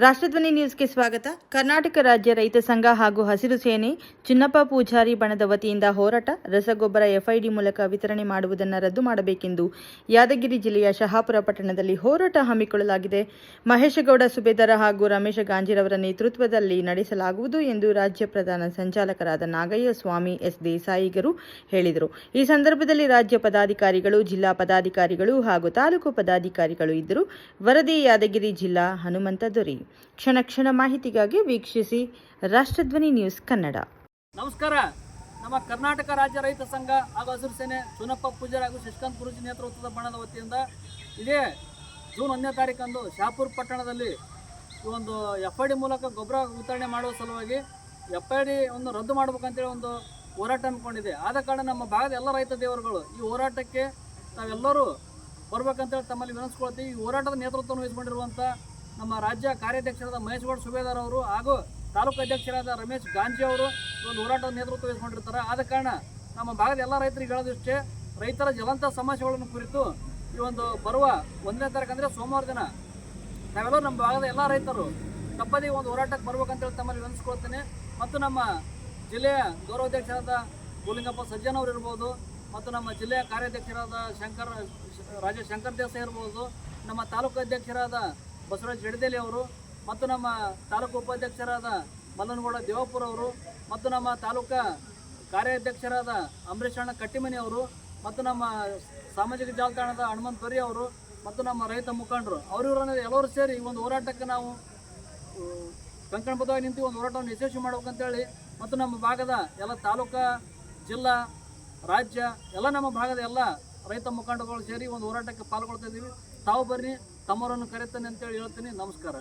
ರಾಷ್ಟ್ರಧ್ವನಿ ನ್ಯೂಸ್ಗೆ ಸ್ವಾಗತ. ಕರ್ನಾಟಕ ರಾಜ್ಯ ರೈತ ಸಂಘ ಹಾಗೂ ಹಸಿರು ಸೇನೆ ಚಿನ್ನಪ್ಪ ಪೂಜಾರಿ ಬಣದ ವತಿಯಿಂದ ಹೋರಾಟ. ರಸಗೊಬ್ಬರ ಎಫ್ಐಡಿ ಮೂಲಕ ವಿತರಣೆ ಮಾಡುವುದನ್ನು ರದ್ದು ಮಾಡಬೇಕೆಂದು ಯಾದಗಿರಿ ಜಿಲ್ಲೆಯ ಶಹಾಪುರ ಪಟ್ಟಣದಲ್ಲಿ ಹೋರಾಟ ಹಮ್ಮಿಕೊಳ್ಳಲಾಗಿದೆ. ಮಹೇಶಗೌಡ ಸುಬೇದಾರ ಹಾಗೂ ರಮೇಶ ಗಾಂಜಿರವರ ನೇತೃತ್ವದಲ್ಲಿ ನಡೆಸಲಾಗುವುದು ಎಂದು ರಾಜ್ಯ ಪ್ರಧಾನ ಸಂಚಾಲಕರಾದ ನಾಗಯ್ಯ ಸ್ವಾಮಿ ಎಸ್ ದೇಸಾಯಿಗರು ಹೇಳಿದರು. ಈ ಸಂದರ್ಭದಲ್ಲಿ ರಾಜ್ಯ ಪದಾಧಿಕಾರಿಗಳು, ಜಿಲ್ಲಾ ಪದಾಧಿಕಾರಿಗಳು ಹಾಗೂ ತಾಲೂಕು ಪದಾಧಿಕಾರಿಗಳು ಇದ್ದರು. ವರದಿ ಯಾದಗಿರಿ ಜಿಲ್ಲಾ ಹನುಮಂತ ದೊರೆ. ಕ್ಷಣ ಕ್ಷಣ ಮಾಹಿತಿಗಾಗಿ ವೀಕ್ಷಿಸಿ ರಾಷ್ಟ್ರಧ್ವನಿ ನ್ಯೂಸ್ ಕನ್ನಡ. ನಮಸ್ಕಾರ. ನಮ್ಮ ಕರ್ನಾಟಕ ರಾಜ್ಯ ರೈತ ಸಂಘ ಹಾಗೂ ಹಸಿರು ಸೇನೆ ಚಿನ್ನಪ್ಪ ಪೂಜಾರಿ ಹಾಗೂ ಶಶಿಕಾಂತ್ ಗುರೂಜಿ ನೇತೃತ್ವದ ಬಣದ ವತಿಯಿಂದ ಇದೇ ಜೂನ್ 1ನೇ ತಾರೀಕಂದು ಶಹಾಪುರ ಪಟ್ಟಣದಲ್ಲಿ ಒಂದು ಎಫ್ಐಡಿ ಮೂಲಕ ಗೊಬ್ಬರ ವಿತರಣೆ ಮಾಡುವ ಸಲುವಾಗಿ ಎಫ್ಐಡಿ ಒಂದು ರದ್ದು ಮಾಡಬೇಕಂತೇಳಿ ಒಂದು ಹೋರಾಟ ಹಮ್ಮಿಕೊಂಡಿದೆ. ಆದ ಕಾರಣ ನಮ್ಮ ಭಾಗದ ಎಲ್ಲ ರೈತ ದೇವರುಗಳು ಈ ಹೋರಾಟಕ್ಕೆ ತಾವೆಲ್ಲರೂ ಬರ್ಬೇಕಂತೇಳಿ ತಮ್ಮಲ್ಲಿ ವಿನಂತಿಸ್ಕೊಳ್ತೀವಿ. ಈ ಹೋರಾಟದ ನೇತೃತ್ವವನ್ನು ವಹಿಸಿಕೊಂಡಿರುವಂಥ ನಮ್ಮ ರಾಜ್ಯ ಕಾರ್ಯಾಧ್ಯಕ್ಷರಾದ ಮಹೇಶಗೌಡ ಸುಬೇದಾರ್ ಅವರು ಹಾಗೂ ತಾಲೂಕು ಅಧ್ಯಕ್ಷರಾದ ರಮೇಶ್ ಗಾಂಜಿ ಅವರು ಒಂದು ಹೋರಾಟದ ನೇತೃತ್ವ ವಹಿಸಿಕೊಂಡಿರ್ತಾರೆ. ಆದ ಕಾರಣ ನಮ್ಮ ಭಾಗದ ಎಲ್ಲ ರೈತರಿಗೆ ಹೇಳೋದಿಷ್ಟೇ, ರೈತರ ಜ್ವಲಂತ ಸಮಸ್ಯೆಗಳನ್ನು ಕುರಿತು ಈ ಒಂದು ಬರುವ 1ನೇ ತಾರೀಕು ಅಂದರೆ ಸೋಮವಾರ ದಿನ ನಾವೆಲ್ಲರೂ ನಮ್ಮ ಭಾಗದ ಎಲ್ಲ ರೈತರು ತಪ್ಪದೇ ಒಂದು ಹೋರಾಟಕ್ಕೆ ಬರ್ಬೇಕಂತೇಳಿ ತಮ್ಮಲ್ಲಿ ವಿನಂತಿಸ್ಕೊಳ್ತೇನೆ. ಮತ್ತು ನಮ್ಮ ಜಿಲ್ಲೆಯ ಗೌರವಾಧ್ಯಕ್ಷರಾದ ಗೋಲಿಂಗಪ್ಪ ಸಜ್ಜನ್ ಅವರು ಇರ್ಬೋದು, ಮತ್ತು ನಮ್ಮ ಜಿಲ್ಲೆಯ ಕಾರ್ಯಾಧ್ಯಕ್ಷರಾದ ರಾಜೇಶ್ ಶಂಕರ್ ದೇಸಾಯಿ ಇರ್ಬೋದು, ನಮ್ಮ ತಾಲೂಕು ಅಧ್ಯಕ್ಷರಾದ ಬಸವರಾಜ್ ಜಡದೇಲಿ ಅವರು, ಮತ್ತು ನಮ್ಮ ತಾಲೂಕು ಉಪಾಧ್ಯಕ್ಷರಾದ ಮಲ್ಲನಗೌಡ ದೇವಪುರ ಅವರು, ಮತ್ತು ನಮ್ಮ ತಾಲೂಕಾ ಕಾರ್ಯಾಧ್ಯಕ್ಷರಾದ ಅಂಬರೀಷ್ ಅಣ್ಣ ಕಟ್ಟಿಮನಿ ಅವರು, ಮತ್ತು ನಮ್ಮ ಸಾಮಾಜಿಕ ಜಾಲತಾಣದ ಹನುಮಂತ ದೊರೆ ಅವರು, ಮತ್ತು ನಮ್ಮ ರೈತ ಮುಖಂಡರು ಅವರಿವರನ್ನ ಎಲ್ಲರೂ ಸೇರಿ ಈ ಒಂದು ಹೋರಾಟಕ್ಕೆ ನಾವು ಕಂಕಣಬದ್ಧವಾಗಿ ನಿಂತು ಒಂದು ಹೋರಾಟವನ್ನು ಯಶಸ್ವಿ ಮಾಡ್ಬೇಕಂತೇಳಿ, ಮತ್ತು ನಮ್ಮ ಭಾಗದ ಎಲ್ಲ ತಾಲೂಕಾ, ಜಿಲ್ಲಾ, ರಾಜ್ಯ ಎಲ್ಲ ನಮ್ಮ ಭಾಗದ ಎಲ್ಲ ರೈತ ಮುಖಂಡರುಗಳು ಸೇರಿ ಒಂದು ಹೋರಾಟಕ್ಕೆ ಪಾಲ್ಗೊಳ್ತಾ ಇದ್ದೀವಿ. ತಾವು ಬರ್ರಿ, ತಮ್ಮವರನ್ನು ಕರೆತೇನೆ ಅಂತೇಳಿ ಹೇಳ್ತೀನಿ. ನಮಸ್ಕಾರ.